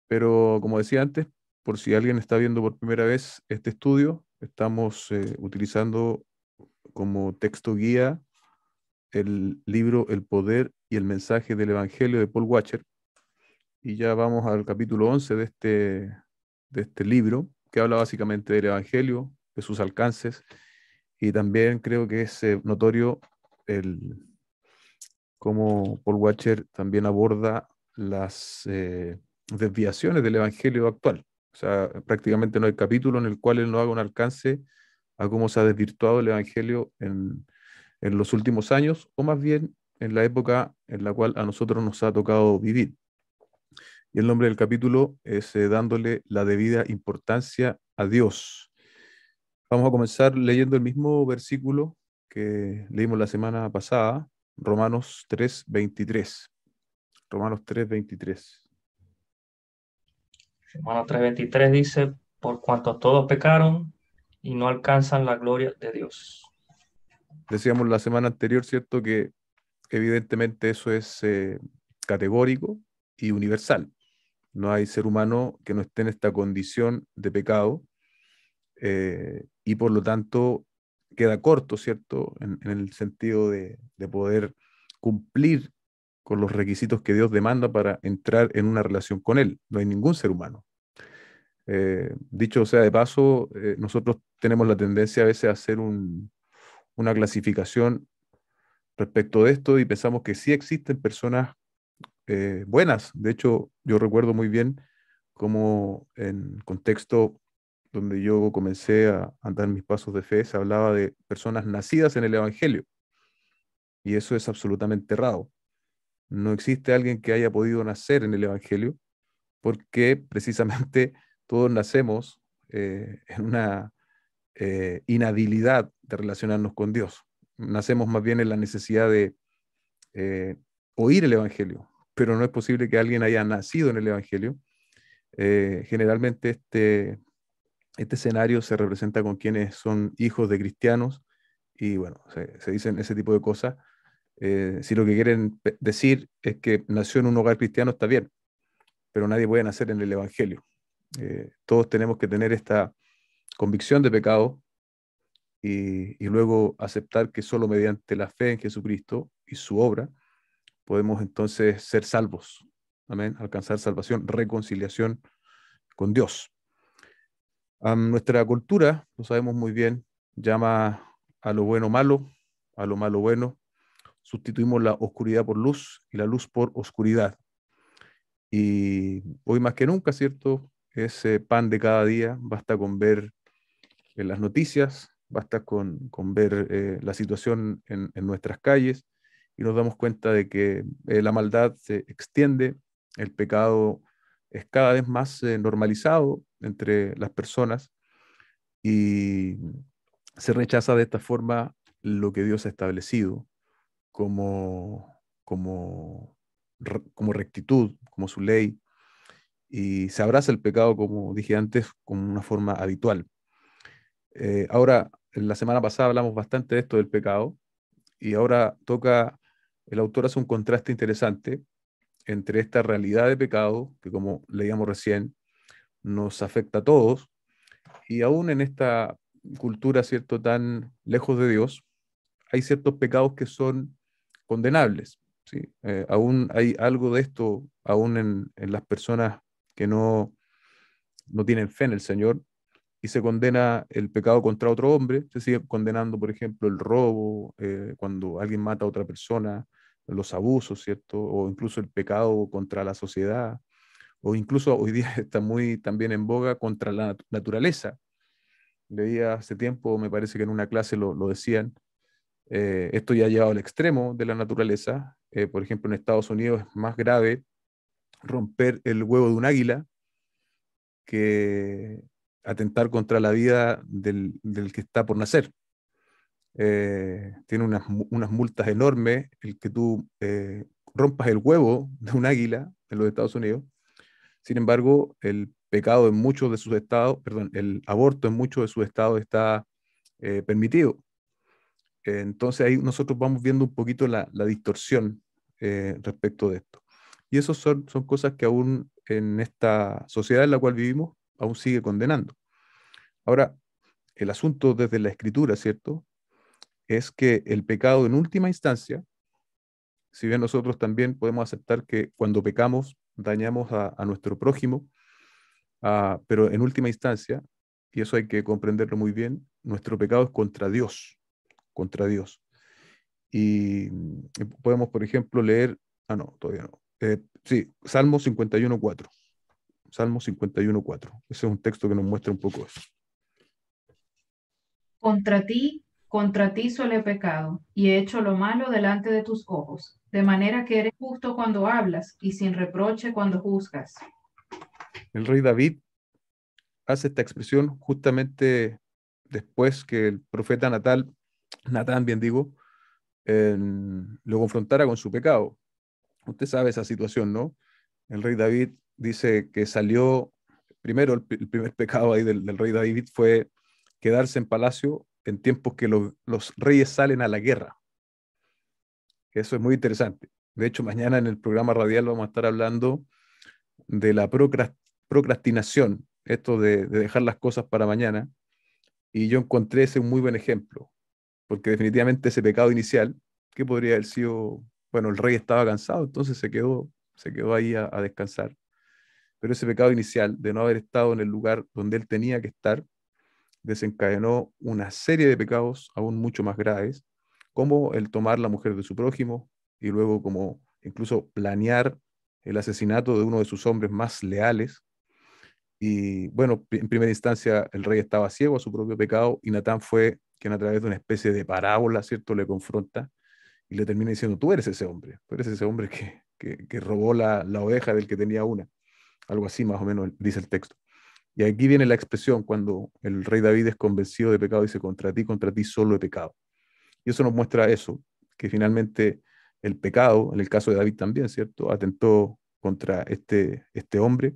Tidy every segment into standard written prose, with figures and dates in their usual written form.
Pero como decía antes, por si alguien está viendo por primera vez este estudio, estamos utilizando como texto guía el libro El poder y el mensaje del Evangelio de Paul Washer. Y ya vamos al capítulo 11 de este libro, que habla básicamente del Evangelio, de sus alcances, y también creo que es notorio el, cómo Paul Washer también aborda las desviaciones del Evangelio actual. O sea, prácticamente no hay capítulo en el cual él no haga un alcance a cómo se ha desvirtuado el Evangelio en los últimos años, o más bien en la época en la cual a nosotros nos ha tocado vivir. Y el nombre del capítulo es dándole la debida importancia a Dios. Vamos a comenzar leyendo el mismo versículo que leímos la semana pasada, Romanos 3:23. Romanos 3:23. Romanos 3:23 dice, por cuanto todos pecaron y no alcanzan la gloria de Dios. Decíamos la semana anterior, ¿cierto? Que evidentemente eso es categórico y universal. No hay ser humano que no esté en esta condición de pecado y por lo tanto queda corto, ¿cierto? En el sentido de poder cumplir con los requisitos que Dios demanda para entrar en una relación con Él. No hay ningún ser humano. Dicho sea de paso, nosotros tenemos la tendencia a veces a hacer una clasificación respecto de esto y pensamos que sí existen personas buenas. De hecho, yo recuerdo muy bien cómo en contexto donde yo comencé a andar mis pasos de fe, se hablaba de personas nacidas en el Evangelio, y eso es absolutamente errado. No existe alguien que haya podido nacer en el Evangelio, porque precisamente todos nacemos en una inhabilidad de relacionarnos con Dios. Nacemos más bien en la necesidad de eh, oír el Evangelio, pero no es posible que alguien haya nacido en el Evangelio. Generalmente este escenario se representa con quienes son hijos de cristianos y bueno, se dicen ese tipo de cosas. Si lo que quieren decir es que nació en un hogar cristiano, está bien, pero nadie puede nacer en el Evangelio. Todos tenemos que tener esta convicción de pecado y luego aceptar que solo mediante la fe en Jesucristo y su obra podemos entonces ser salvos. Amén. Alcanzar salvación, reconciliación con Dios. Nuestra cultura, lo sabemos muy bien, llama a lo bueno malo, a lo malo bueno. Sustituimos la oscuridad por luz y la luz por oscuridad. Y hoy más que nunca, ¿cierto? Ese pan de cada día, basta con ver en las noticias, basta con ver la situación en nuestras calles y nos damos cuenta de que la maldad se extiende, el pecado es cada vez más normalizado entre las personas y se rechaza de esta forma lo que Dios ha establecido como, como rectitud, como su ley, y se abraza el pecado, como dije antes, como una forma habitual. Ahora, en la semana pasada hablamos bastante de esto del pecado, y ahora toca, el autor hace un contraste interesante entre esta realidad de pecado, que como leíamos recién, nos afecta a todos, y aún en esta cultura, ¿cierto?, tan lejos de Dios, hay ciertos pecados que son condenables, ¿sí? Aún hay algo de esto, aún en las personas que no tienen fe en el Señor, y se condena el pecado contra otro hombre, se sigue condenando, por ejemplo, el robo, cuando alguien mata a otra persona, los abusos, ¿cierto? O incluso el pecado contra la sociedad, o incluso hoy día está muy también en boga contra la naturaleza. Leía hace tiempo, me parece que en una clase lo decían, esto ya ha llevado al extremo de la naturaleza. Por ejemplo, en Estados Unidos es más grave romper el huevo de un águila que atentar contra la vida del que está por nacer. Tiene unas multas enormes el que tú rompas el huevo de un águila en los Estados Unidos. Sin embargo, el pecado en muchos de sus estados, perdón, el aborto en muchos de sus estados está permitido. Entonces ahí nosotros vamos viendo un poquito la distorsión respecto de esto. Y eso son cosas que aún en esta sociedad en la cual vivimos, aún sigue condenando. Ahora, el asunto desde la escritura, ¿cierto? Es que el pecado en última instancia, si bien nosotros también podemos aceptar que cuando pecamos dañamos a nuestro prójimo, pero en última instancia, y eso hay que comprenderlo muy bien, nuestro pecado es contra Dios, contra Dios. Y podemos, por ejemplo, leer, no, todavía no. Sí, Salmo 51:4. Salmo 51:4. Ese es un texto que nos muestra un poco eso. Contra ti solo he pecado y he hecho lo malo delante de tus ojos, de manera que eres justo cuando hablas y sin reproche cuando juzgas. El rey David hace esta expresión justamente después que el profeta Natán, bien digo, lo confrontara con su pecado. Usted sabe esa situación, ¿no? El rey David dice que salió, primero el primer pecado ahí del rey David fue quedarse en palacio en tiempos que los reyes salen a la guerra. Eso es muy interesante. De hecho, mañana en el programa radial vamos a estar hablando de la procrastinación, esto de dejar las cosas para mañana, y yo encontré ese un muy buen ejemplo, porque definitivamente ese pecado inicial, que podría haber sido, bueno, el rey estaba cansado, entonces se quedó ahí a descansar, pero ese pecado inicial de no haber estado en el lugar donde él tenía que estar, desencadenó una serie de pecados aún mucho más graves, como el tomar la mujer de su prójimo y luego como incluso planear el asesinato de uno de sus hombres más leales. Y bueno, en primera instancia el rey estaba ciego a su propio pecado y Natán fue quien a través de una especie de parábola, ¿cierto?, le confronta y le termina diciendo, tú eres ese hombre que robó la oveja del que tenía una. Algo así más o menos dice el texto. Y aquí viene la expresión cuando el rey David es convencido de pecado, dice, contra ti solo he pecado. Y eso nos muestra eso, que finalmente el pecado, en el caso de David también, ¿cierto?, atentó contra este hombre,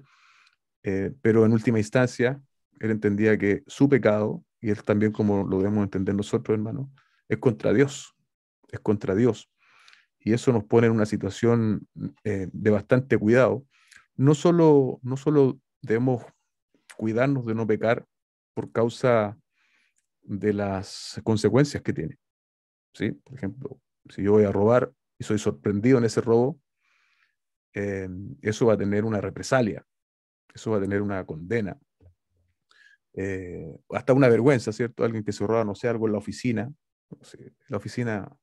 pero en última instancia, él entendía que su pecado, y él también como lo debemos entender nosotros, hermanos, es contra Dios, es contra Dios. Y eso nos pone en una situación de bastante cuidado. No solo debemos cuidarnos de no pecar por causa de las consecuencias que tiene, ¿sí? Por ejemplo, si yo voy a robar y soy sorprendido en ese robo, eh, eso va a tener una represalia, eso va a tener una condena, hasta una vergüenza, ¿cierto? Alguien que se roba, no sé, algo en la oficina, no sé, en la oficina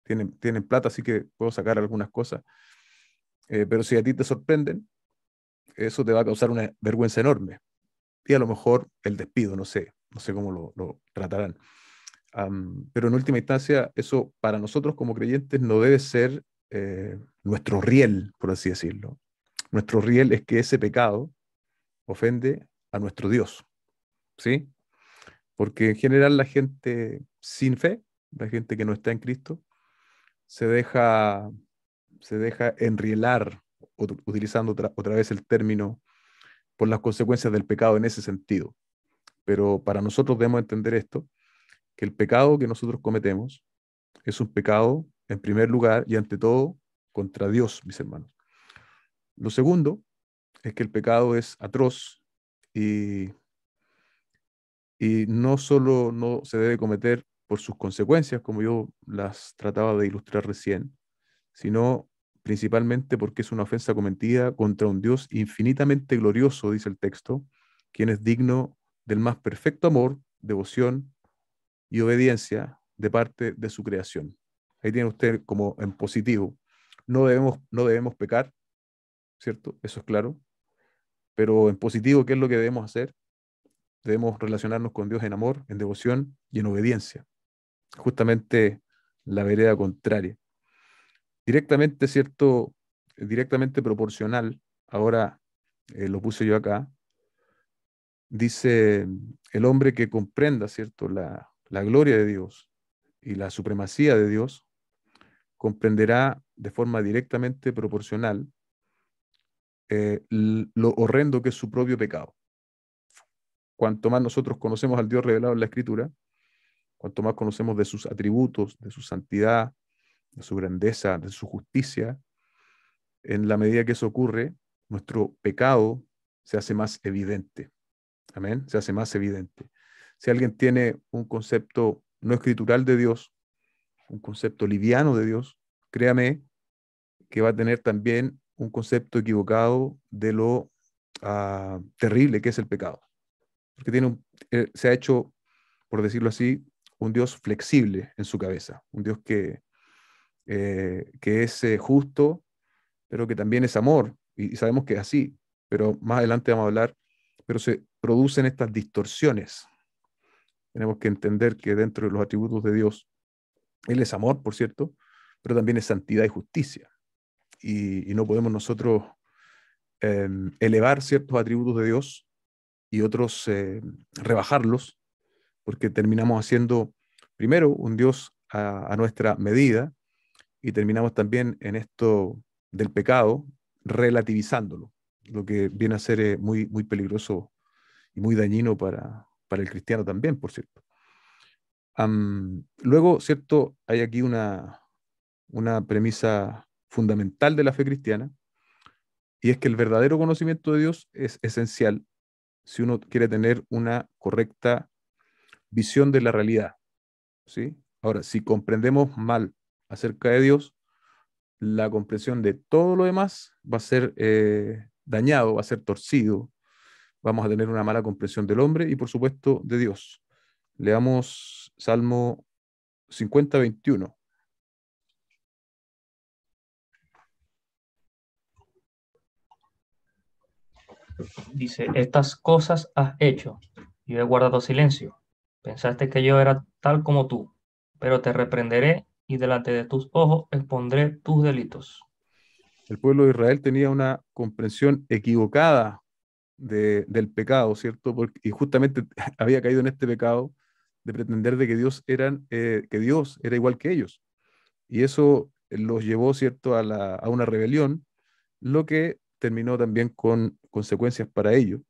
tienen plata, así que puedo sacar algunas cosas, pero si a ti te sorprenden, eso te va a causar una vergüenza enorme y a lo mejor el despido, no sé cómo lo tratarán. Pero en última instancia, eso para nosotros como creyentes no debe ser nuestro riel, por así decirlo. Nuestro riel es que ese pecado ofende a nuestro Dios, ¿sí? Porque en general la gente sin fe, la gente que no está en Cristo, se deja, se deja enrielar, utilizando otra vez el término, por las consecuencias del pecado en ese sentido. Pero para nosotros debemos entender esto, que el pecado que nosotros cometemos es un pecado, en primer lugar y ante todo, contra Dios, mis hermanos. Lo segundo es que el pecado es atroz y, y no solo no se debe cometer por sus consecuencias, como yo las trataba de ilustrar recién, sino principalmente porque es una ofensa cometida contra un Dios infinitamente glorioso, dice el texto, quien es digno del más perfecto amor, devoción y obediencia de parte de su creación. Ahí tiene usted como en positivo. No debemos pecar, ¿cierto? Eso es claro. Pero en positivo, ¿qué es lo que debemos hacer? Debemos relacionarnos con Dios en amor, en devoción y en obediencia. Justamente la vereda contraria. Directamente, ¿cierto? Directamente proporcional, ahora lo puse yo acá, dice el hombre que comprenda, ¿cierto? La gloria de Dios y la supremacía de Dios, comprenderá de forma directamente proporcional lo horrendo que es su propio pecado. Cuanto más nosotros conocemos al Dios revelado en la Escritura, cuanto más conocemos de sus atributos, de su santidad, de su grandeza, de su justicia, en la medida que eso ocurre, nuestro pecado se hace más evidente. Amén, se hace más evidente. Si alguien tiene un concepto no escritural de Dios, un concepto liviano de Dios, créame que va a tener también un concepto equivocado de lo terrible que es el pecado. Porque se ha hecho, por decirlo así, un Dios flexible en su cabeza, un Dios que es justo, pero que también es amor, y sabemos que es así, pero más adelante vamos a hablar, pero se producen estas distorsiones. Tenemos que entender que dentro de los atributos de Dios, Él es amor, por cierto, pero también es santidad y justicia. Y no podemos nosotros elevar ciertos atributos de Dios y otros rebajarlos, porque terminamos haciendo primero un Dios a nuestra medida y terminamos también en esto del pecado relativizándolo, lo que viene a ser muy, muy peligroso y muy dañino para el cristiano también, por cierto. Luego, ¿cierto? Hay aquí una premisa fundamental de la fe cristiana, y es que el verdadero conocimiento de Dios es esencial si uno quiere tener una correcta visión de la realidad, ¿sí? Ahora, si comprendemos mal acerca de Dios, la comprensión de todo lo demás va a ser dañado, va a ser torcido, vamos a tener una mala comprensión del hombre y por supuesto de Dios. Leamos Salmo 50:21. Dice, estas cosas has hecho, y yo he guardado silencio. Pensaste que yo era tal como tú, pero te reprenderé y delante de tus ojos expondré tus delitos. El pueblo de Israel tenía una comprensión equivocada del pecado, ¿cierto? Y justamente había caído en este pecado de pretender de que Dios era igual que ellos. Y eso los llevó, ¿cierto?, a una rebelión, lo que terminó también con consecuencias para ellos.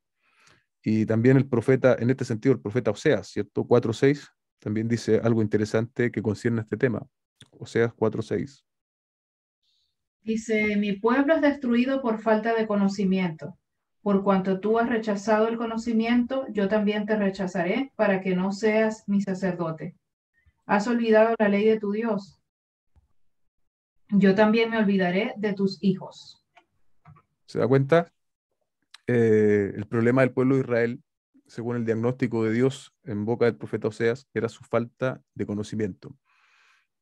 Y también el profeta, en este sentido, el profeta Oseas, ¿cierto? 4:6, también dice algo interesante que concierne a este tema. Oseas 4:6. Dice, mi pueblo es destruido por falta de conocimiento. Por cuanto tú has rechazado el conocimiento, yo también te rechazaré para que no seas mi sacerdote. Has olvidado la ley de tu Dios. Yo también me olvidaré de tus hijos. ¿Se da cuenta? El problema del pueblo de Israel, según el diagnóstico de Dios en boca del profeta Oseas, era su falta de conocimiento.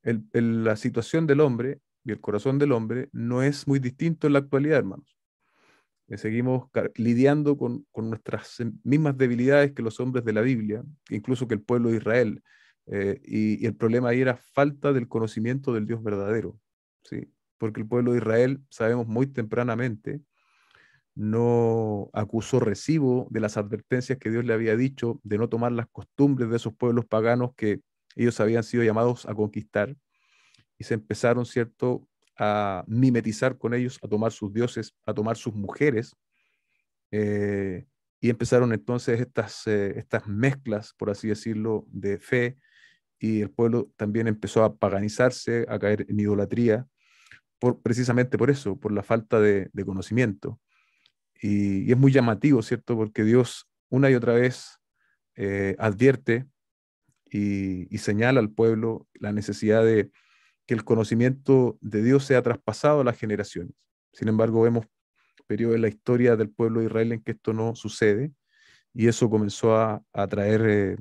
La situación del hombre y el corazón del hombre no es muy distinto en la actualidad, hermanos. Seguimos lidiando con nuestras mismas debilidades que los hombres de la Biblia, incluso que el pueblo de Israel. Y el problema ahí era falta del conocimiento del Dios verdadero, ¿sí? Porque el pueblo de Israel, sabemos muy tempranamente, no acusó recibo de las advertencias que Dios le había dicho de no tomar las costumbres de esos pueblos paganos que ellos habían sido llamados a conquistar, y se empezaron, ¿cierto?, a mimetizar con ellos, a tomar sus dioses, a tomar sus mujeres, y empezaron entonces estas mezclas, por así decirlo, de fe, y el pueblo también empezó a paganizarse, a caer en idolatría, precisamente por eso, por la falta de conocimiento. Y es muy llamativo, ¿cierto? Porque Dios una y otra vez advierte y señala al pueblo la necesidad de que el conocimiento de Dios sea traspasado a las generaciones. Sin embargo, vemos periodos en la historia del pueblo de Israel en que esto no sucede, y eso comenzó a traer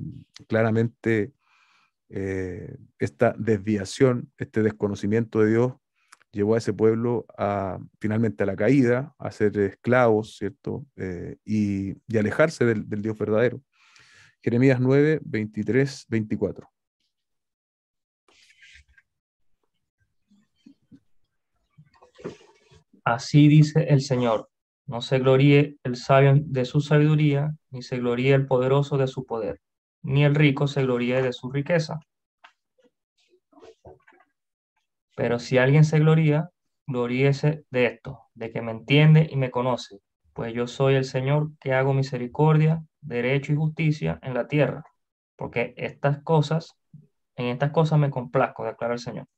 claramente esta desviación, este desconocimiento de Dios, llevó a ese pueblo finalmente a la caída, a ser esclavos, ¿cierto? Y alejarse del Dios verdadero. Jeremías 9:23-24. Así dice el Señor, no se gloríe el sabio de su sabiduría, ni se gloríe el poderoso de su poder, ni el rico se gloríe de su riqueza. Pero si alguien se gloría, gloríese de esto, de que me entiende y me conoce, pues yo soy el Señor que hago misericordia, derecho y justicia en la tierra, porque en estas cosas me complazco, declara el Señor.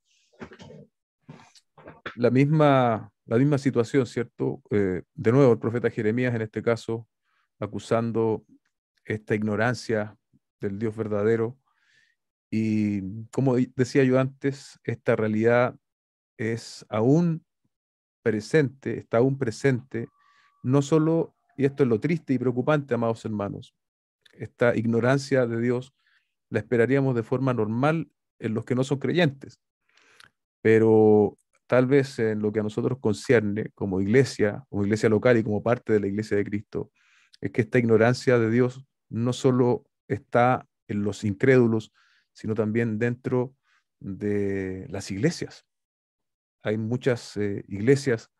La misma la misma situación, ¿cierto? De nuevo, el profeta Jeremías en este caso, acusando esta ignorancia del Dios verdadero. Y como decía yo antes, esta realidad es aún presente, está aún presente, no solo, y esto es lo triste y preocupante, amados hermanos, esta ignorancia de Dios la esperaríamos de forma normal en los que no son creyentes, pero tal vez en lo que a nosotros concierne como iglesia local y como parte de la iglesia de Cristo, es que esta ignorancia de Dios no solo está en los incrédulos, sino también dentro de las iglesias. Hay muchas iglesias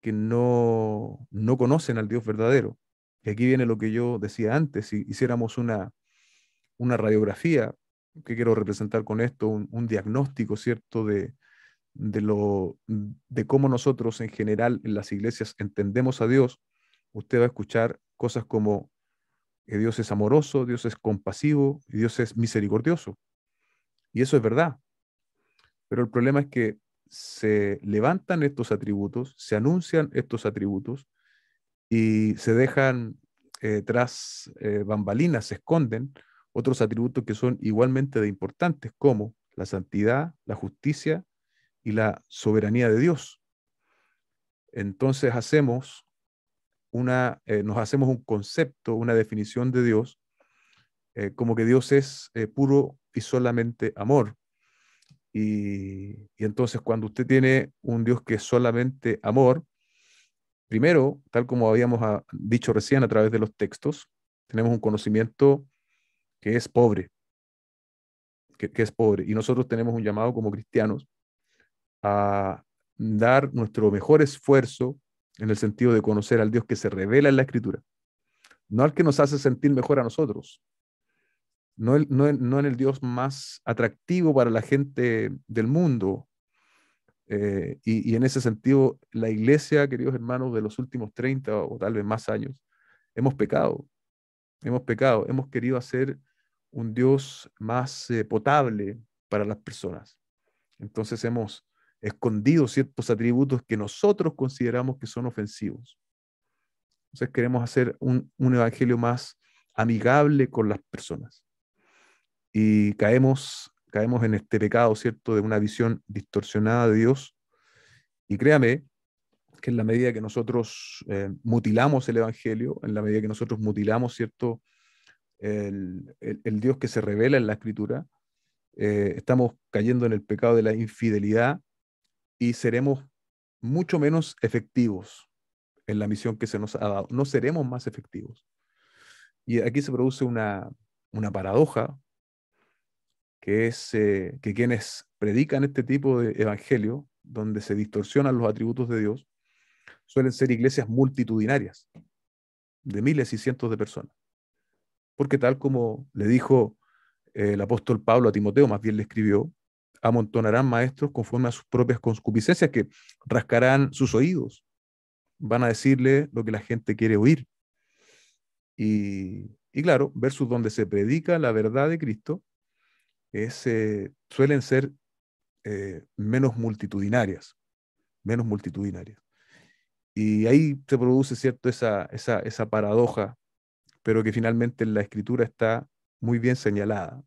que no conocen al Dios verdadero. Y aquí viene lo que yo decía antes, si hiciéramos una radiografía, que quiero representar con esto, un diagnóstico, ¿cierto?, de cómo nosotros en general en las iglesias entendemos a Dios, usted va a escuchar cosas como que Dios es amoroso, Dios es compasivo y Dios es misericordioso. Y eso es verdad. Pero el problema es que se levantan estos atributos, se anuncian estos atributos y se dejan tras bambalinas, se esconden otros atributos que son igualmente de importantes, como la santidad, la justicia y la soberanía de Dios. Entonces nos hacemos un concepto, una definición de Dios, como que Dios es puro y solamente amor. Y entonces cuando usted tiene un Dios que es solamente amor, primero, tal como habíamos dicho recién a través de los textos, tenemos un conocimiento que es pobre, que es pobre. Y nosotros tenemos un llamado como cristianos a dar nuestro mejor esfuerzo en el sentido de conocer al Dios que se revela en la Escritura, no al que nos hace sentir mejor a nosotros, no en el Dios más atractivo para la gente del mundo. Y en ese sentido, la iglesia, queridos hermanos, de los últimos 30 o tal vez más años, hemos pecado, hemos querido hacer un Dios más potable para las personas. Entonces hemos escondido ciertos atributos que nosotros consideramos que son ofensivos. Entonces queremos hacer un evangelio más amigable con las personas. Y caemos en este pecado, ¿cierto?, de una visión distorsionada de Dios. Y créame que en la medida que nosotros mutilamos el evangelio, en la medida que nosotros mutilamos, ¿cierto?, el Dios que se revela en la Escritura, estamos cayendo en el pecado de la infidelidad y seremos mucho menos efectivos en la misión que se nos ha dado. No seremos más efectivos. Y aquí se produce una paradoja, que es que quienes predican este tipo de evangelio, donde se distorsionan los atributos de Dios, suelen ser iglesias multitudinarias, de miles y cientos de personas. Porque tal como le dijo el apóstol Pablo a Timoteo, más bien le escribió, amontonarán maestros conforme a sus propias concupiscencias, que rascarán sus oídos, van a decirle lo que la gente quiere oír. Y claro, versus donde se predica la verdad de Cristo, suelen ser menos multitudinarias, menos multitudinarias. Y ahí se produce, ¿cierto?, esa paradoja, pero que finalmente en la Escritura está muy bien señalada.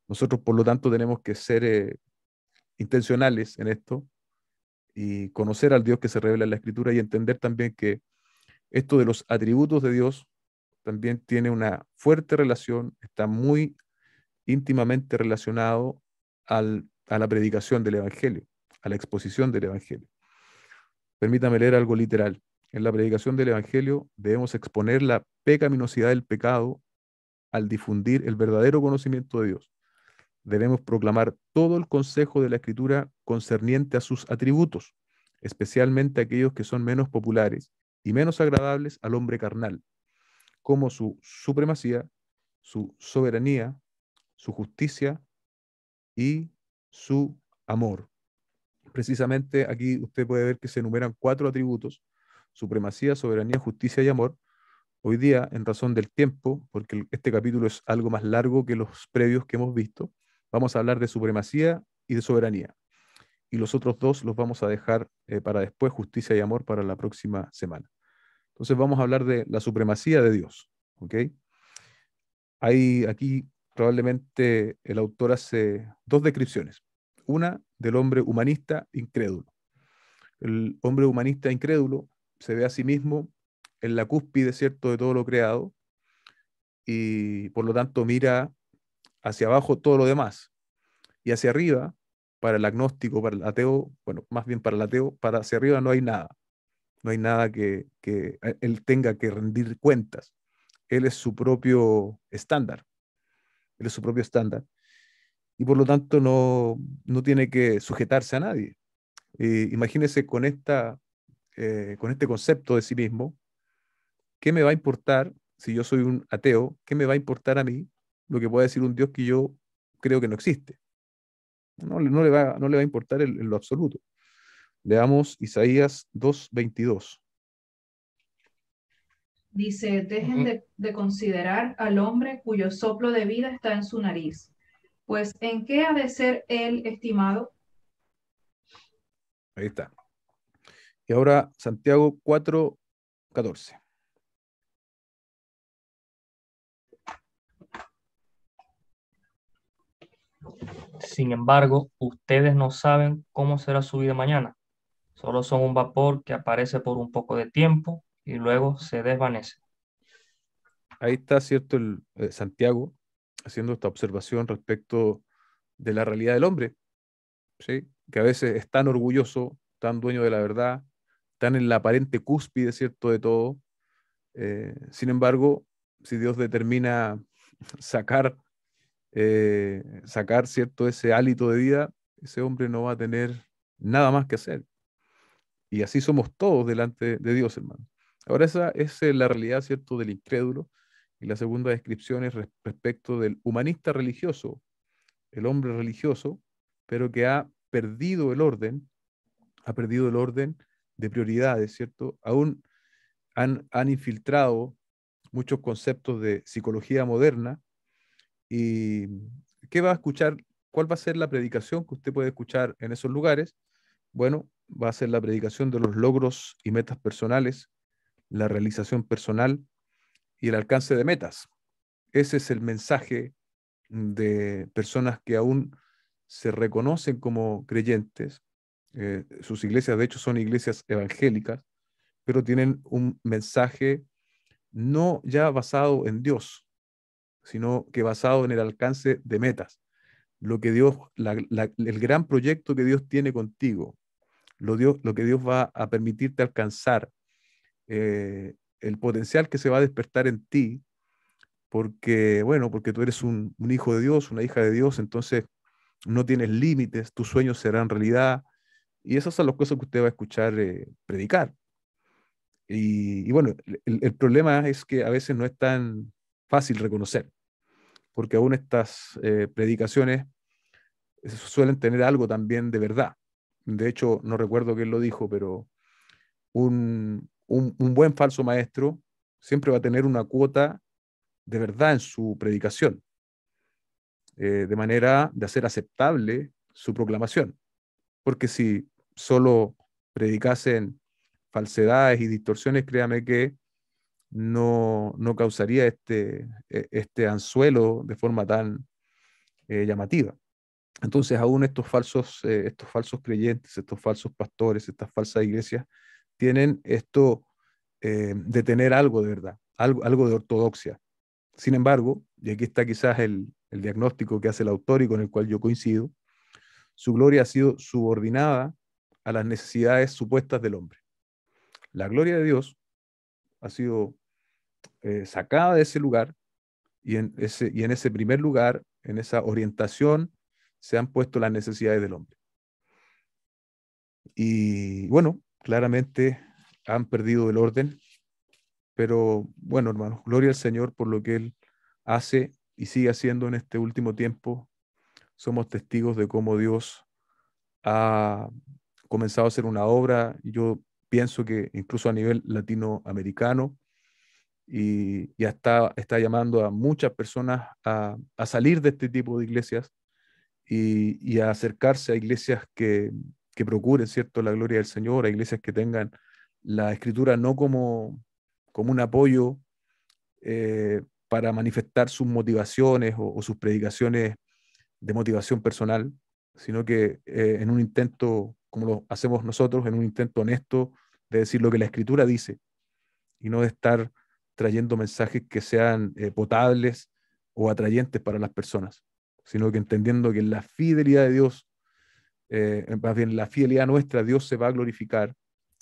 Nosotros, por lo tanto, tenemos que ser intencionales en esto y conocer al Dios que se revela en la Escritura y entender también que esto de los atributos de Dios también tiene una fuerte relación, está muy íntimamente relacionado a la predicación del Evangelio, a la exposición del Evangelio. Permítame leer algo literal. En la predicación del Evangelio debemos exponer la pecaminosidad del pecado al difundir el verdadero conocimiento de Dios. Debemos proclamar todo el consejo de la Escritura concerniente a sus atributos, especialmente aquellos que son menos populares y menos agradables al hombre carnal, como su supremacía, su soberanía, su justicia y su amor. Precisamente aquí usted puede ver que se enumeran 4 atributos: supremacía, soberanía, justicia y amor. Hoy día, en razón del tiempo, porque este capítulo es algo más largo que los previos que hemos visto, vamos a hablar de supremacía y de soberanía. y los otros dos los vamos a dejar para después, justicia y amor, para la próxima semana. Entonces vamos a hablar de la supremacía de Dios. ¿Ok? Hay aquí probablemente el autor hace dos descripciones. Una del hombre humanista incrédulo. El hombre humanista incrédulo se ve a sí mismo en la cúspide, ¿cierto?, de todo lo creado y por lo tanto mira hacia abajo todo lo demás y hacia arriba, para el agnóstico, para el ateo, bueno, más bien para el ateo, para hacia arriba no hay nada. No hay nada que él tenga que rendir cuentas. Él es su propio estándar. Él es su propio estándar. Y por lo tanto no tiene que sujetarse a nadie. Imagínese con este concepto de sí mismo, ¿qué me va a importar si yo soy un ateo? ¿Qué me va a importar a mí lo que pueda decir un Dios que yo creo que no existe? No le va a importar en lo absoluto. Leamos Isaías 2:22. Dice, dejen de considerar al hombre cuyo soplo de vida está en su nariz, pues ¿en qué ha de ser él estimado? Ahí está. Y ahora Santiago 4:14. Sin embargo, ustedes no saben cómo será su vida mañana. Solo son un vapor que aparece por un poco de tiempo y luego se desvanece. Ahí está, ¿cierto? Santiago haciendo esta observación respecto de la realidad del hombre, ¿sí? Que a veces es tan orgulloso, tan dueño de la verdad, tan en la aparente cúspide, ¿cierto?, de todo. Sin embargo, si Dios determina sacar, sacar, ¿cierto?, ese hálito de vida, ese hombre no va a tener nada más que hacer. Y así somos todos delante de Dios, hermano. Ahora esa es la realidad, ¿cierto?, del incrédulo. Y la segunda descripción es respecto del humanista religioso, el hombre religioso, pero que ha perdido el orden de prioridades, ¿cierto? Aún han infiltrado muchos conceptos de psicología moderna. ¿Y qué va a escuchar? ¿Cuál va a ser la predicación que usted puede escuchar en esos lugares? Bueno, va a ser la predicación de los logros y metas personales, la realización personal y el alcance de metas. Ese es el mensaje de personas que aún se reconocen como creyentes. Sus iglesias, de hecho, son iglesias evangélicas, pero tienen un mensaje no ya basado en Dios, sino que basado en el alcance de metas. Lo que Dios, el gran proyecto que Dios tiene contigo, lo que Dios va a permitirte alcanzar, el potencial que se va a despertar en ti, porque, bueno, porque tú eres un hijo de Dios, una hija de Dios, entonces no tienes límites, tus sueños serán realidad, y esas son las cosas que usted va a escuchar predicar. Y bueno, el problema es que a veces no es tan fácil reconocer, porque aún estas predicaciones suelen tener algo también de verdad. De hecho, no recuerdo quién lo dijo, pero un buen falso maestro siempre va a tener una cuota de verdad en su predicación, de manera de hacer aceptable su proclamación. Porque si solo predicasen falsedades y distorsiones, créame que no causaría este anzuelo de forma tan llamativa. Entonces, aún estos falsos creyentes, estos falsos pastores, estas falsas iglesias, tienen esto de tener algo de verdad, algo de ortodoxia. Sin embargo, y aquí está quizás el diagnóstico que hace el autor y con el cual yo coincido, su gloria ha sido subordinada a las necesidades supuestas del hombre. La gloria de Dios ha sido sacada de ese lugar y en ese primer lugar, en esa orientación, se han puesto las necesidades del hombre. Y bueno, claramente han perdido el orden, pero bueno, hermanos, gloria al Señor por lo que Él hace y sigue haciendo en este último tiempo. Somos testigos de cómo Dios ha comenzado a hacer una obra, y yo pienso que incluso a nivel latinoamericano, y ya está llamando a muchas personas a salir de este tipo de iglesias y a acercarse a iglesias que procuren, ¿cierto?, la gloria del Señor, a iglesias que tengan la Escritura no como un apoyo para manifestar sus motivaciones o sus predicaciones de motivación personal, sino que en un intento, como lo hacemos nosotros, en un intento honesto de decir lo que la Escritura dice y no de estar trayendo mensajes que sean potables o atrayentes para las personas, sino que entendiendo que en la fidelidad de Dios, más bien la fidelidad nuestra, Dios se va a glorificar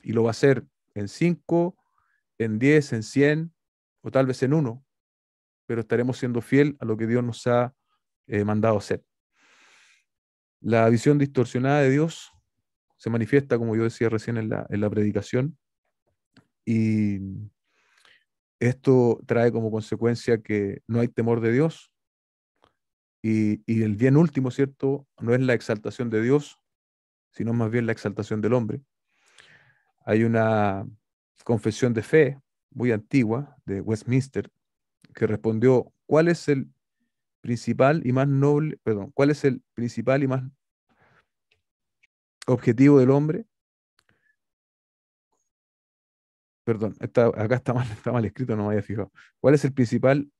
y lo va a hacer en 5, en 10, en 100 o tal vez en 1, pero estaremos siendo fiel a lo que Dios nos ha mandado hacer. La visión distorsionada de Dios se manifiesta, como yo decía recién en la predicación, y esto trae como consecuencia que no hay temor de Dios, y el bien último, ¿cierto?, no es la exaltación de Dios, sino más bien la exaltación del hombre. Hay una confesión de fe muy antigua de Westminster que respondió: ¿cuál es el principal y más noble, perdón, cuál es el principal y más objetivo del hombre? Perdón, acá está mal escrito, no me había fijado. ¿Cuál es el principal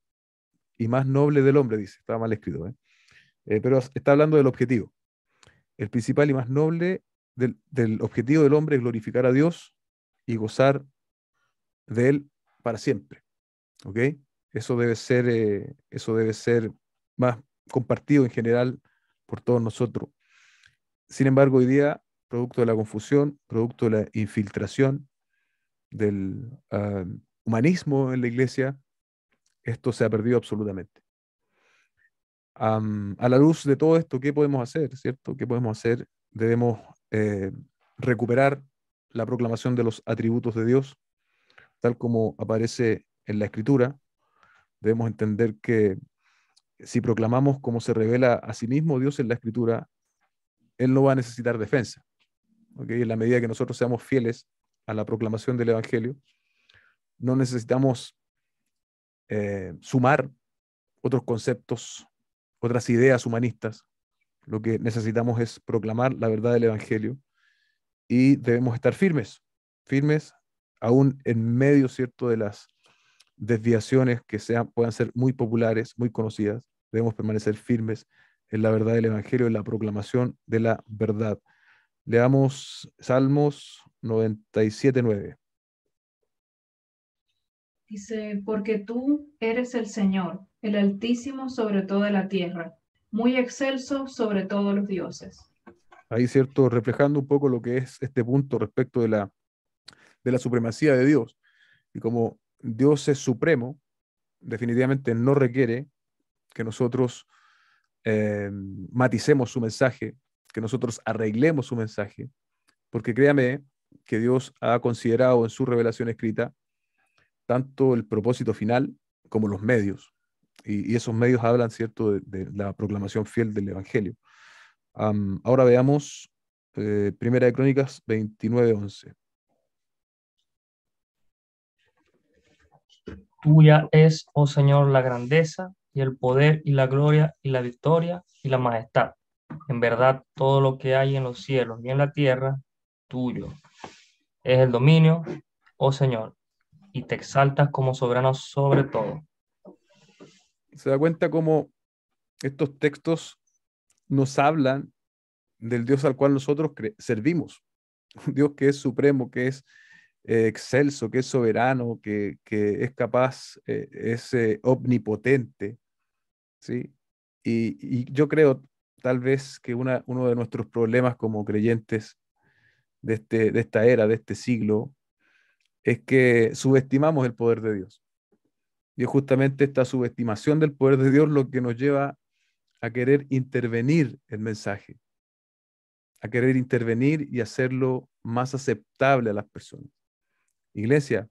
y más noble del hombre? Dice, estaba mal escrito, pero está hablando del objetivo. El principal y más noble del objetivo del hombre es glorificar a Dios y gozar de Él para siempre. ¿Ok? Eso debe ser más compartido en general por todos nosotros. Sin embargo, hoy día, producto de la confusión, producto de la infiltración del humanismo en la iglesia, esto se ha perdido absolutamente. A la luz de todo esto, ¿qué podemos hacer? ¿Cierto? ¿Qué podemos hacer? Debemos recuperar la proclamación de los atributos de Dios, tal como aparece en la Escritura. Debemos entender que si proclamamos como se revela a sí mismo Dios en la Escritura, Él no va a necesitar defensa. ¿Okay? En la medida que nosotros seamos fieles a la proclamación del Evangelio, no necesitamos sumar otros conceptos, otras ideas humanistas. Lo que necesitamos es proclamar la verdad del Evangelio y debemos estar firmes, firmes aún en medio, ¿cierto?, de las desviaciones que puedan ser muy populares, muy conocidas. Debemos permanecer firmes en la verdad del Evangelio, en la proclamación de la verdad. Leamos Salmos 97:9. Dice, porque tú eres el Señor, el Altísimo sobre toda la tierra, muy excelso sobre todos los dioses. Ahí, ¿cierto?, reflejando un poco lo que es este punto respecto de la supremacía de Dios. Y como Dios es supremo, definitivamente no requiere que nosotros maticemos su mensaje, que nosotros arreglemos su mensaje, porque créame que Dios ha considerado en su revelación escrita tanto el propósito final como los medios, y esos medios hablan, ¿cierto?, de la proclamación fiel del Evangelio. Ahora veamos Primera de Crónicas 29:11. Tuya es, oh Señor, la grandeza y el poder y la gloria y la victoria y la majestad. En verdad, todo lo que hay en los cielos y en la tierra, tuyo es el dominio, oh Señor, y te exaltas como soberano sobre todo. Se da cuenta cómo estos textos nos hablan del Dios al cual nosotros servimos, un Dios que es supremo, que es excelso, que es soberano, que es capaz, es omnipotente, ¿sí? Y yo creo tal vez que uno de nuestros problemas como creyentes de esta era, de este siglo, es que subestimamos el poder de Dios. Y es justamente esta subestimación del poder de Dios lo que nos lleva a querer intervenir el mensaje, a querer intervenir y hacerlo más aceptable a las personas. Iglesia,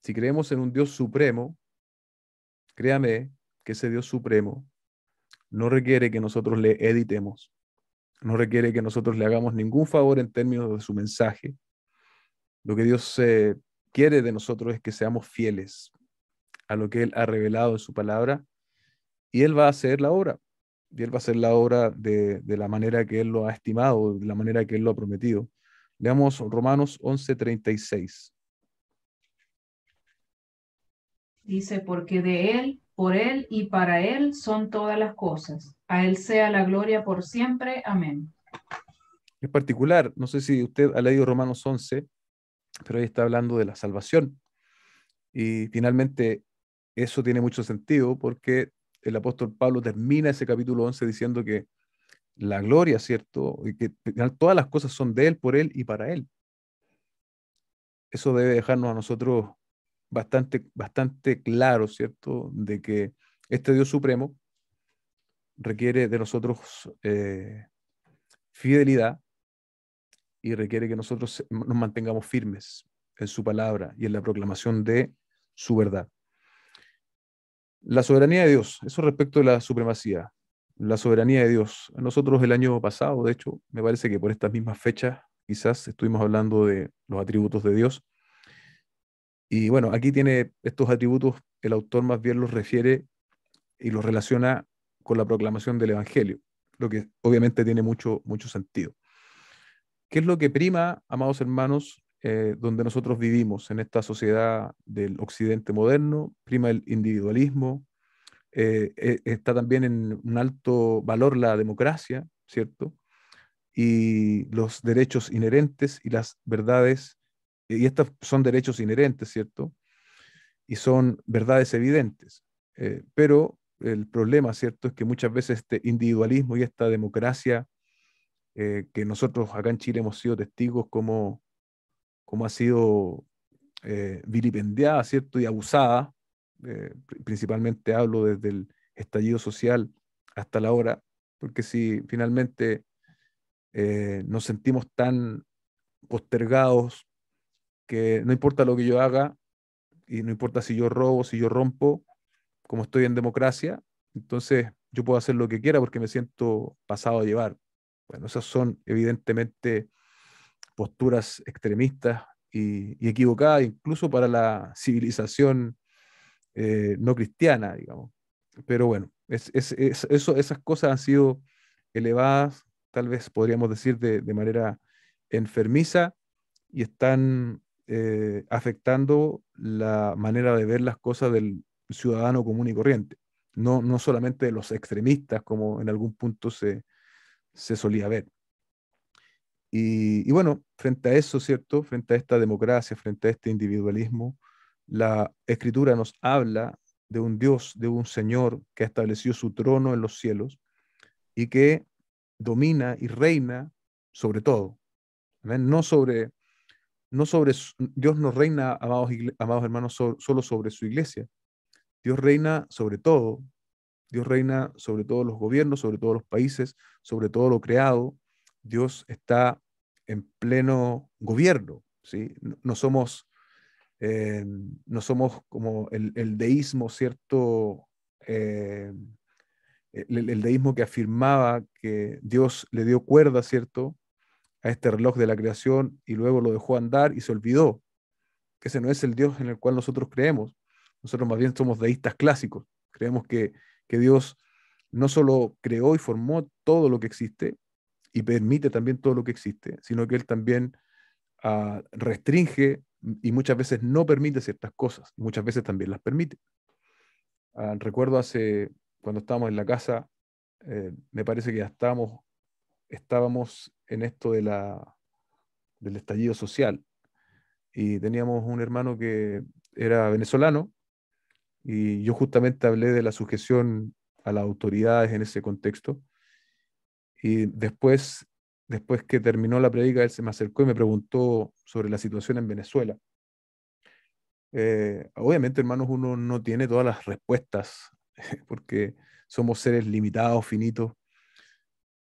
si creemos en un Dios supremo, créame que ese Dios supremo no requiere que nosotros le editemos, no requiere que nosotros le hagamos ningún favor en términos de su mensaje. Lo que Dios quiere de nosotros es que seamos fieles a lo que Él ha revelado en su palabra, y Él va a hacer la obra. y Él va a hacer la obra de la manera que Él lo ha estimado, de la manera que Él lo ha prometido. Leamos Romanos 11:36. Dice, porque de Él, por Él y para Él son todas las cosas. A Él sea la gloria por siempre. Amén. Es particular, no sé si usted ha leído Romanos 11, pero ahí está hablando de la salvación. Y finalmente eso tiene mucho sentido porque el apóstol Pablo termina ese capítulo 11 diciendo que la gloria, ¿cierto? Y que al final todas las cosas son de Él, por Él y para Él. Eso debe dejarnos a nosotros bastante claro, ¿cierto? De que este Dios supremo requiere de nosotros fidelidad y requiere que nosotros nos mantengamos firmes en su palabra y en la proclamación de su verdad. La soberanía de Dios, eso respecto de la supremacía, la soberanía de Dios. Nosotros el año pasado, de hecho, me parece que por estas mismas fechas, quizás estuvimos hablando de los atributos de Dios. Y bueno, aquí tiene estos atributos, el autor más bien los refiere y los relaciona con la proclamación del Evangelio, lo que obviamente tiene mucho sentido. ¿Qué es lo que prima, amados hermanos, donde nosotros vivimos en esta sociedad del occidente moderno? Prima el individualismo, está también en un alto valor la democracia, ¿cierto? Y los derechos inherentes y las verdades, y estos son derechos inherentes, ¿cierto? Y son verdades evidentes. Pero el problema, ¿cierto?, es que muchas veces este individualismo y esta democracia, que nosotros acá en Chile hemos sido testigos como ha sido vilipendiada, ¿cierto?, y abusada, principalmente hablo desde el estallido social hasta la hora, porque si finalmente nos sentimos tan postergados que no importa lo que yo haga y no importa si yo robo, si yo rompo, como estoy en democracia, entonces yo puedo hacer lo que quiera porque me siento pasado a llevar. Bueno, esas son evidentemente posturas extremistas y equivocadas incluso para la civilización no cristiana, digamos. Pero bueno, esas cosas han sido elevadas, tal vez podríamos decir de manera enfermiza, y están afectando la manera de ver las cosas del ciudadano común y corriente, no solamente de los extremistas, como en algún punto se solía ver. Y bueno, frente a eso, ¿cierto? Frente a esta democracia, frente a este individualismo, la Escritura nos habla de un Dios, de un Señor que ha establecido su trono en los cielos y que domina y reina sobre todo. ¿Amén? Dios no reina, amados hermanos, solo sobre su iglesia. Dios reina sobre todo. Dios reina sobre todos los gobiernos, sobre todos los países, sobre todo lo creado. Dios está en pleno gobierno, ¿sí? No somos, eh, no somos como el deísmo, ¿cierto? El deísmo que afirmaba que Dios le dio cuerda, ¿cierto?, a este reloj de la creación y luego lo dejó andar y se olvidó que ese no es el Dios en el cual nosotros creemos. Nosotros más bien somos deístas clásicos. Creemos que Dios no solo creó y formó todo lo que existe y permite también todo lo que existe, sino que Él también restringe y muchas veces no permite ciertas cosas, y muchas veces también las permite. Recuerdo cuando estábamos en la casa, me parece que ya estábamos en esto del estallido social, y teníamos un hermano que era venezolano, y yo justamente hablé de la sujeción a las autoridades en ese contexto, y después que terminó la predica, él se me acercó y me preguntó sobre la situación en Venezuela. Obviamente, hermanos, uno no tiene todas las respuestas porque somos seres limitados, finitos,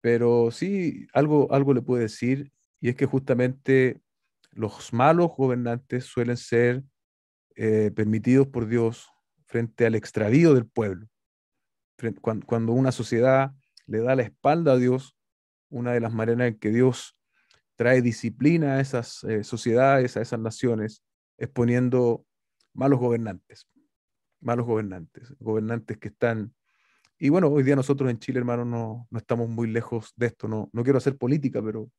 pero sí algo le puedo decir, y es que justamente los malos gobernantes suelen ser permitidos por Dios frente al extravío del pueblo. Cuando una sociedad le da la espalda a Dios, una de las maneras en que Dios trae disciplina a esas sociedades, a esas naciones, es poniendo malos gobernantes, gobernantes que están Y bueno, hoy día nosotros en Chile, hermano, no estamos muy lejos de esto. No quiero hacer política, pero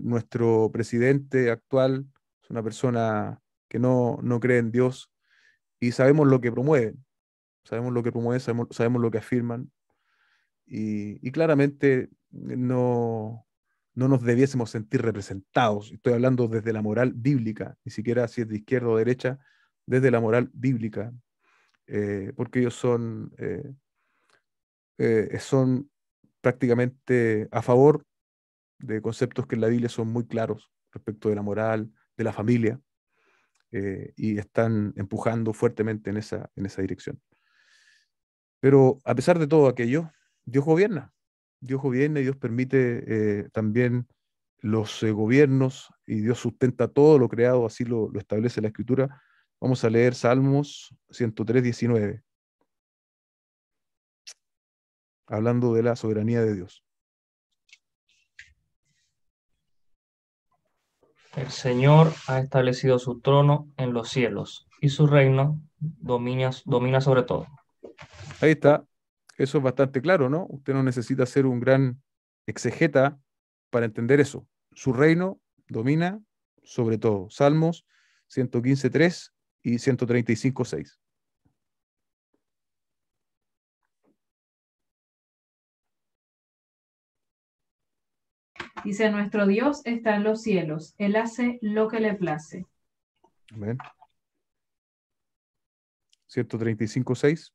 nuestro presidente actual es una persona que no cree en Dios y sabemos lo que promueven, sabemos lo que afirman y claramente no nos debiésemos sentir representados. Estoy hablando desde la moral bíblica, ni siquiera si es de izquierda o derecha, desde la moral bíblica, porque ellos son prácticamente a favor de conceptos que en la Biblia son muy claros respecto de la moral, de la familia, y están empujando fuertemente en esa dirección. Pero a pesar de todo aquello, Dios gobierna. Dios gobierna y Dios permite también los gobiernos y Dios sustenta todo lo creado, así lo establece la Escritura. Vamos a leer Salmos 103:19, hablando de la soberanía de Dios. El Señor ha establecido su trono en los cielos y su reino domina sobre todo. Ahí está. Eso es bastante claro, ¿no? Usted no necesita ser un gran exegeta para entender eso. Su reino domina sobre todo. Salmos 115:3 y 135:6. Dice, nuestro Dios está en los cielos, Él hace lo que le place. Amén. 135:6.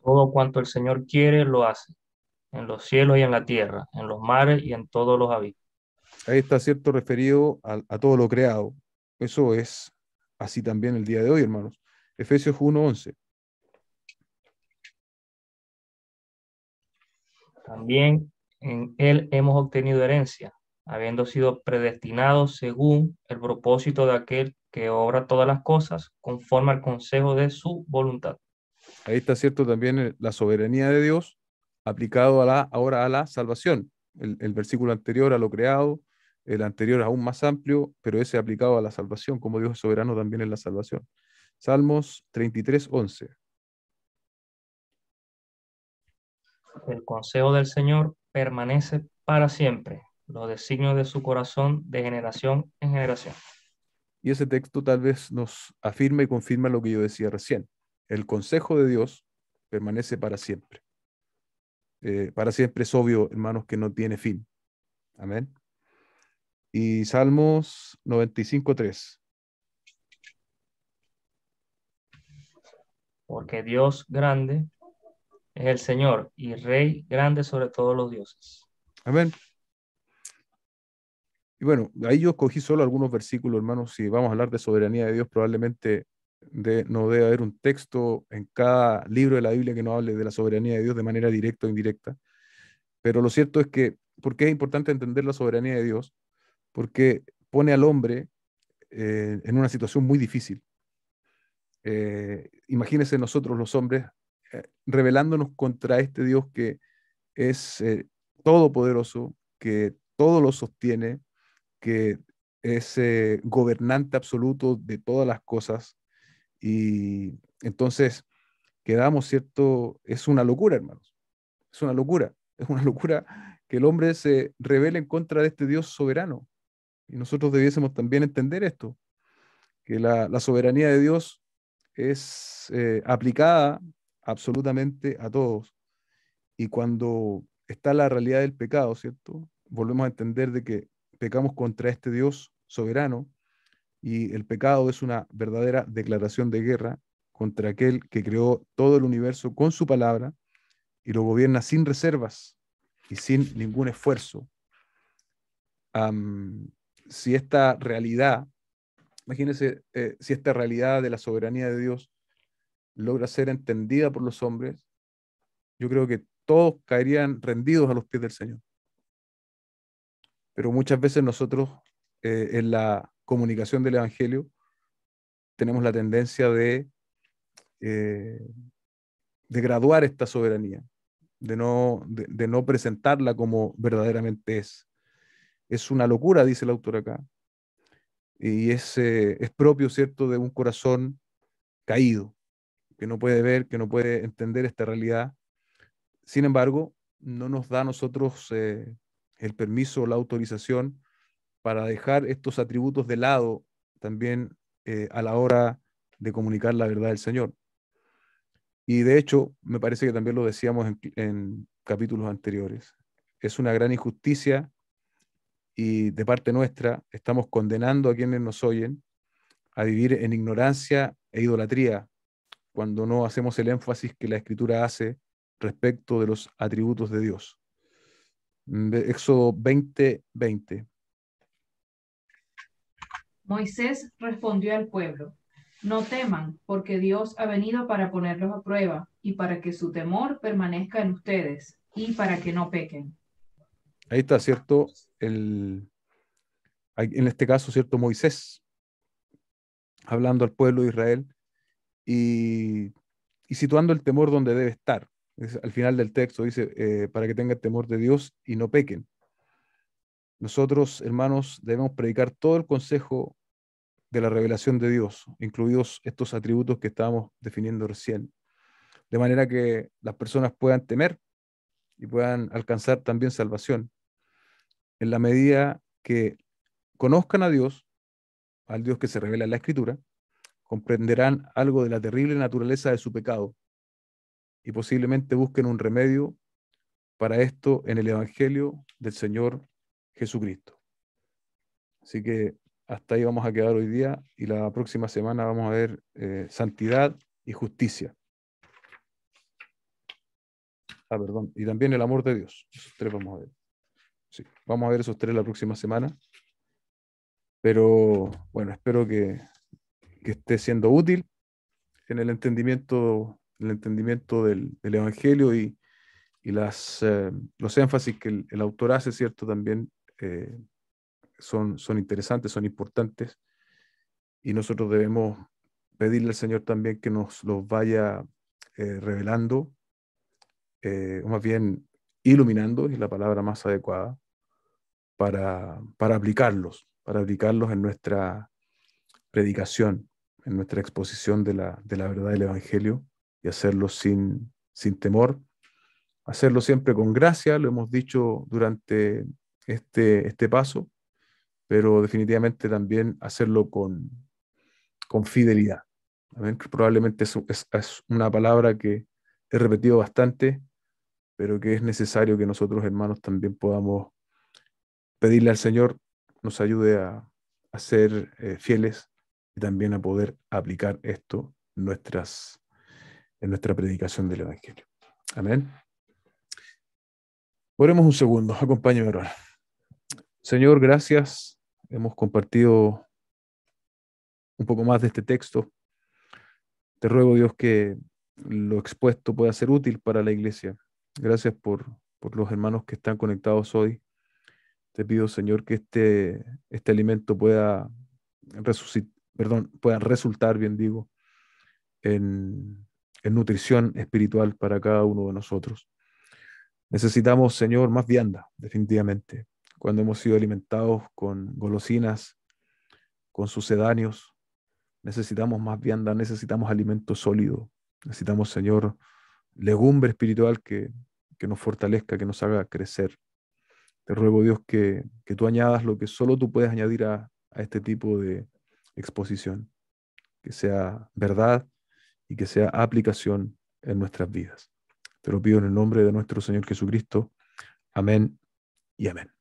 Todo cuanto el Señor quiere lo hace, en los cielos y en la tierra, en los mares y en todos los abismos. Ahí está, cierto, referido a todo lo creado. Eso es así también el día de hoy, hermanos. Efesios 1:11. También en Él hemos obtenido herencia, habiendo sido predestinados según el propósito de aquel que obra todas las cosas conforme al consejo de su voluntad. Ahí está, cierto, también la soberanía de Dios aplicado ahora a la salvación. El versículo anterior a lo creado, el anterior aún más amplio, pero ese aplicado a la salvación, como Dios es soberano también en la salvación. Salmos 33:11. El consejo del Señor permanece para siempre, los designios de su corazón de generación en generación. Y ese texto tal vez nos afirma y confirma lo que yo decía recién. El consejo de Dios permanece para siempre. Para siempre es obvio, hermanos, que no tiene fin. Amén. Y Salmos 95:3. Porque Dios grande es el Señor y Rey grande sobre todos los dioses. Amén. Y bueno, ahí yo escogí solo algunos versículos, hermanos. Si vamos a hablar de soberanía de Dios, probablemente no debe haber un texto en cada libro de la Biblia que no hable de la soberanía de Dios de manera directa o indirecta. Pero lo cierto es que, ¿por qué es importante entender la soberanía de Dios? Porque pone al hombre en una situación muy difícil. Imagínense nosotros los hombres rebelándonos contra este Dios que es todopoderoso, que todo lo sostiene, que es gobernante absoluto de todas las cosas. Y entonces quedamos, ¿cierto? Es una locura, hermanos. Es una locura. Es una locura que el hombre se rebele en contra de este Dios soberano. Y nosotros debiésemos también entender esto, que la soberanía de Dios es aplicada absolutamente a todos. Y cuando está la realidad del pecado, ¿cierto? Volvemos a entender de que pecamos contra este Dios soberano y el pecado es una verdadera declaración de guerra contra aquel que creó todo el universo con su palabra y lo gobierna sin reservas y sin ningún esfuerzo. Am, si esta realidad, imagínense, si esta realidad de la soberanía de Dios logra ser entendida por los hombres, yo creo que todos caerían rendidos a los pies del Señor. Pero muchas veces nosotros en la comunicación del Evangelio tenemos la tendencia eh, de graduar esta soberanía, de no presentarla como verdaderamente es. Es una locura, dice el autor acá, y es propio, ¿cierto?, de un corazón caído, que no puede ver, que no puede entender esta realidad. Sin embargo, no nos da a nosotros el permiso o la autorización para dejar estos atributos de lado también a la hora de comunicar la verdad del Señor. Y de hecho, me parece que también lo decíamos en capítulos anteriores, es una gran injusticia y de parte nuestra estamos condenando a quienes nos oyen a vivir en ignorancia e idolatría cuando no hacemos el énfasis que la Escritura hace respecto de los atributos de Dios. Éxodo 20:20. Moisés respondió al pueblo: No teman, porque Dios ha venido para ponerlos a prueba, y para que su temor permanezca en ustedes, y para que no pequen. Ahí está, ¿cierto? En este caso, ¿cierto? Moisés hablando al pueblo de Israel y, y situando el temor donde debe estar. Al final del texto dice, para que tengan temor de Dios y no pequen. Nosotros, hermanos, debemos predicar todo el consejo de la revelación de Dios, incluidos estos atributos que estábamos definiendo recién, de manera que las personas puedan temer y puedan alcanzar también salvación, en la medida que conozcan a Dios, al Dios que se revela en la Escritura, comprenderán algo de la terrible naturaleza de su pecado y posiblemente busquen un remedio para esto en el Evangelio del Señor Jesucristo. Así que hasta ahí vamos a quedar hoy día y la próxima semana vamos a ver santidad y justicia. Perdón. Y también el amor de Dios. Esos tres vamos a ver. Sí, vamos a ver esos tres la próxima semana. Pero bueno, espero que esté siendo útil en el entendimiento del Evangelio y los énfasis que el autor hace, ¿cierto? También son interesantes, son importantes, y nosotros debemos pedirle al Señor también que nos los vaya revelando, o más bien iluminando, es la palabra más adecuada, para aplicarlos en nuestra predicación, en nuestra exposición de la verdad del Evangelio, y hacerlo sin temor, hacerlo siempre con gracia, lo hemos dicho durante este paso, pero definitivamente también hacerlo con fidelidad. Amén. Probablemente es una palabra que he repetido bastante, pero que es necesario que nosotros, hermanos, también podamos pedirle al Señor nos ayude a ser fieles y también a poder aplicar esto en nuestra predicación del Evangelio. Amén. Oremos un segundo, acompáñame a orar. Señor, gracias. Hemos compartido un poco más de este texto. Te ruego, Dios, que lo expuesto pueda ser útil para la iglesia. Gracias por los hermanos que están conectados hoy. Te pido, Señor, que este alimento pueda resultar, bien digo, en nutrición espiritual para cada uno de nosotros. Necesitamos, Señor, más vianda, definitivamente. Cuando hemos sido alimentados con golosinas, con sucedáneos, necesitamos más vianda, necesitamos alimento sólido. Necesitamos, Señor, legumbre espiritual que nos fortalezca, que nos haga crecer. Te ruego, Dios, que tú añadas lo que solo tú puedes añadir a este tipo de exposición, que sea verdad y que sea aplicación en nuestras vidas. Te lo pido en el nombre de nuestro Señor Jesucristo. Amén y amén.